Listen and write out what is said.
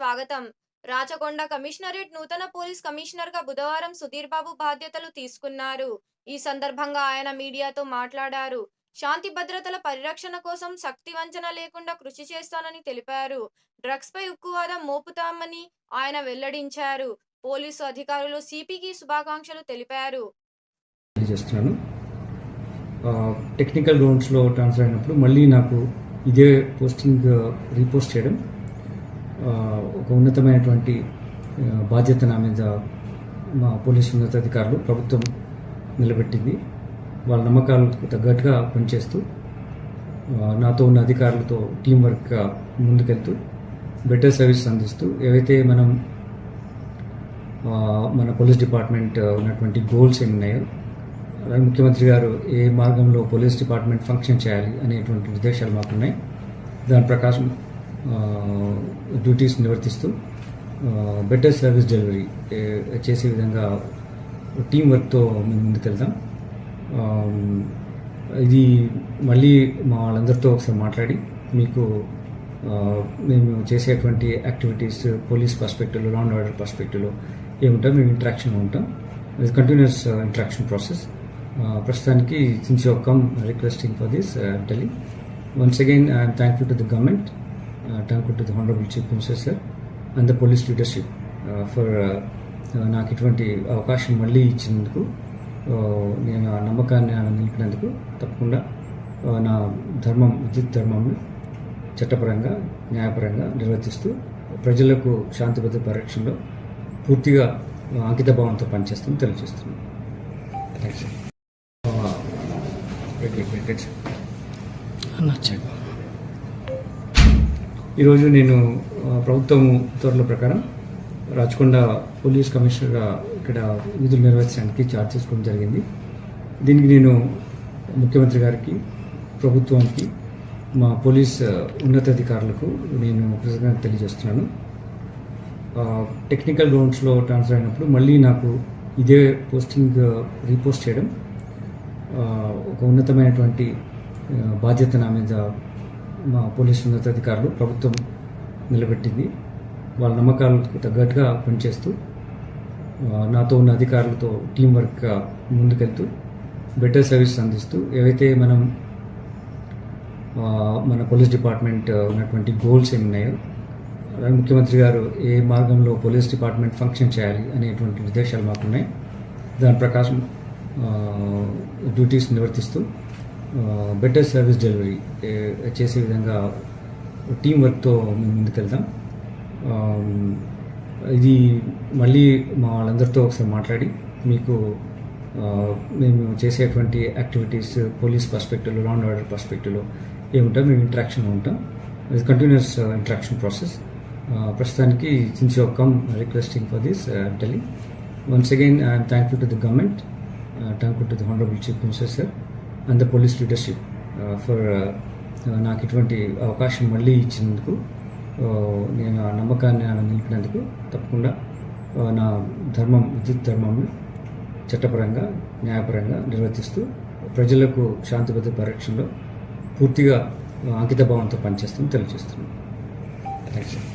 స్వాగతం. రాచకొండ కమిషనరేట్ నూతన పోలీస్ కమిషనర్‌గా బుధవారం సుధీర్ బాబు బాధ్యతలు తీసుకున్నారు. ఈ సందర్భంగా ఆయన మీడియాతో మాట్లాడారు. శాంతి భద్రతల పరిరక్షణ కోసం శక్తి వంచన లేకుండా కృషి చేస్తానని తెలిపారు. డ్రగ్స్‌పై ఉక్కువాదం మోపుతామని ఆయన వెల్లడించారు. పోలీసు అధికారులు సిపికి శుభాకాంక్షలు తెలిపారు. టెక్నికల్ గ్రౌండ్స్లో ట్రాన్స్ఫర్ అయినప్పుడు మళ్ళీ నాకు ఇదే పోస్టింగ్ రీపోస్ట్ చేయడం ఒక ఉన్నతమైనటువంటి బాధ్యత నా మీద మా పోలీసు ఉన్నతాధికారులు ప్రభుత్వం నిలబెట్టింది. వాళ్ళ నమ్మకాలకు తగ్గట్టుగా పనిచేస్తూ నాతో ఉన్న అధికారులతో టీం వర్క్గా ముందుకెళ్తూ బెటర్ సర్వీస్ అందిస్తూ ఏవైతే మన పోలీస్ డిపార్ట్మెంట్ ఉన్నటువంటి గోల్స్ ఏమున్నాయో, అలాగే ముఖ్యమంత్రి గారు ఏ మార్గంలో పోలీస్ డిపార్ట్మెంట్ ఫంక్షన్ చేయాలి అనేటువంటి ఉద్దేశాలు మాకున్నాయి. దాని ప్రకారం డ్యూటీస్ నిర్వర్తిస్తూ బెటర్ సర్వీస్ డెలివరీ చేసే విధంగా టీం వర్క్తో మేము ముందుకెళ్తాం. ఇది మళ్ళీ మా వాళ్ళందరితో ఒకసారి మాట్లాడి మీకు మేము చేసేటువంటి యాక్టివిటీస్ పోలీస్ పర్స్పెక్టివ్లో, లా అండ్ ఆర్డర్ పర్స్పెక్టివ్లో ఏముంటాం, మేము ఇంటరాక్షన్లో ఉంటాం. ఇది కంటిన్యూస్ ఇంటరాక్షన్ ప్రాసెస్. ప్రస్తుతానికి since you come requesting for this telling once again I'm thankful to the government, thankful to the honourable chief minister sir and the police leadership for నాకు ఇటువంటి అవకాశం మళ్ళీ ఇచ్చినందుకు, నేను ఆ నమ్మకాన్ని నిలిపినందుకు తప్పకుండా నా విద్యుత్ ధర్మంని చట్టపరంగా, న్యాయపరంగా నిర్వర్తిస్తూ ప్రజలకు శాంతి భద్రత పరిరక్షణలో పూర్తిగా అంకిత భావంతో పనిచేస్తామని తెలియజేస్తున్నాను. Thanks sir. ఈరోజు నేను ప్రభుత్వం ఉత్తర్వుల ప్రకారం రాచకొండ పోలీస్ కమిషనర్గా ఇక్కడ విధులు నిర్వహించడానికి ఛార్జ్ చేసుకోవడం జరిగింది. దీనికి నేను ముఖ్యమంత్రి గారికి, ప్రభుత్వానికి, మా పోలీస్ ఉన్నతాధికారులకు నేను కృతజ్ఞతలు తెలియజేస్తున్నాను. టెక్నికల్ గ్రౌండ్స్లో ట్రాన్స్ఫర్ అయినప్పుడు మళ్ళీ నాకు ఇదే పోస్టింగ్ రీపోస్ట్ చేయడం ఒక ఉన్నతమైనటువంటి బాధ్యత నా మీద మా పోలీసు ఉన్నతాధికారులు ప్రభుత్వం నిలబెట్టింది. వాళ్ళ నమ్మకాలకు తగ్గట్టుగా పనిచేస్తూ నాతో ఉన్న అధికారులతో టీం వర్క్గా ముందుకెళ్తూ బెటర్ సర్వీస్ అందిస్తూ ఏవైతే మన పోలీస్ డిపార్ట్మెంట్ ఉన్నటువంటి గోల్స్ ఏమున్నాయో, అలాగే ముఖ్యమంత్రి గారు ఏ మార్గంలో పోలీస్ డిపార్ట్మెంట్ ఫంక్షన్ చేయాలి అనేటువంటి ఉద్దేశాలు మాకున్నాయి. దాని ప్రకారం డ్యూటీస్ నిర్వర్తిస్తూ బెటర్ సర్వీస్ డెలివరీ చేసే విధంగా టీం వర్క్తో మేము ముందుకెళ్తాం. ఇది మళ్ళీ మా వాళ్ళందరితో ఒకసారి మాట్లాడి మీకు మేము చేసేటువంటి యాక్టివిటీస్ పోలీస్ పర్స్పెక్టివ్లో, లా అండ్ ఆర్డర్ పర్స్పెక్టివ్లో ఏముంటాం, మేము ఇంటరాక్షన్లో ఉంటాం. ఇది కంటిన్యూస్ ఇంటరాక్షన్ ప్రాసెస్. ప్రస్తుతానికి since you come requesting for this telling once again I'm thankful to the government, thankful to the honourable chief minister sir and the police leadership for నాకు ఇటువంటి అవకాశం మళ్ళీ ఇచ్చినందుకు, నేను ఆ నమ్మకాన్ని నిలిపినందుకు తప్పకుండా నా విద్యుత్ ధర్మంని చట్టపరంగా, న్యాయపరంగా నిర్వర్తిస్తూ ప్రజలకు శాంతి భద్రత పరిరక్షణలో పూర్తిగా అంకిత భావంతో పనిచేస్తామని తెలియజేస్తున్నాను. Thanks sir.